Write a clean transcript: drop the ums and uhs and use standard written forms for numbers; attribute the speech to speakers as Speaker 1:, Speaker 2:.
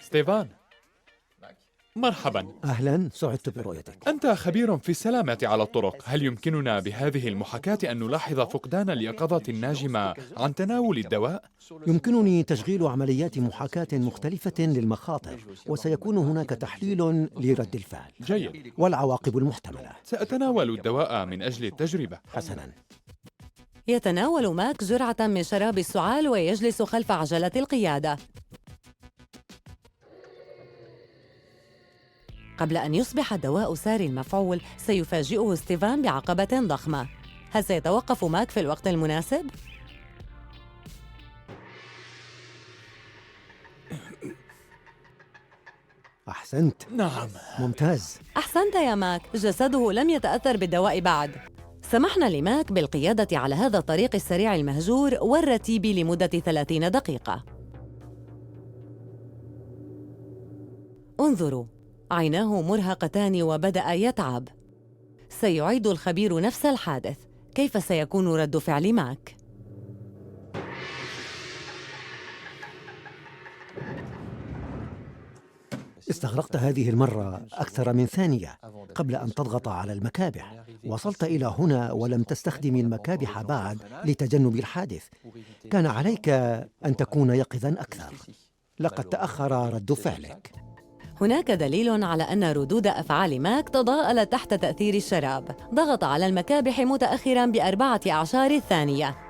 Speaker 1: ستيفان، مرحبا.
Speaker 2: أهلا، سعدت برؤيتك.
Speaker 1: أنت خبير في السلامة على الطرق. هل يمكننا بهذه المحاكاة أن نلاحظ فقدان اليقظة الناجمة عن تناول الدواء؟
Speaker 2: يمكنني تشغيل عمليات محاكاة مختلفة للمخاطر، وسيكون هناك تحليل لرد الفعل
Speaker 1: جيد.
Speaker 2: والعواقب المحتملة.
Speaker 1: سأتناول الدواء من أجل التجربة.
Speaker 2: حسنا.
Speaker 3: يتناول ماك جرعة من شراب السعال ويجلس خلف عجلة القيادة. قبل أن يصبح الدواء ساري المفعول، سيفاجئه ستيفان بعقبة ضخمة. هل سيتوقف ماك في الوقت المناسب؟
Speaker 2: أحسنت.
Speaker 1: نعم.
Speaker 2: ممتاز.
Speaker 3: أحسنت يا ماك، جسده لم يتأثر بالدواء بعد. سمحنا لماك بالقيادة على هذا الطريق السريع المهجور والرتيب لمدة 30 دقيقة. انظروا، عيناه مرهقتان وبدأ يتعب. سيعيد الخبير نفس الحادث. كيف سيكون رد فعل ماك؟
Speaker 2: استغرقت هذه المرة أكثر من ثانية قبل أن تضغط على المكابح. وصلت إلى هنا ولم تستخدم المكابح بعد لتجنب الحادث. كان عليك أن تكون يقظاً أكثر. لقد تأخر رد فعلك.
Speaker 3: هناك دليل على أن ردود أفعال ماك تضاءلت تحت تأثير الشراب. ضغط على المكابح متأخراً ب14 ثانية.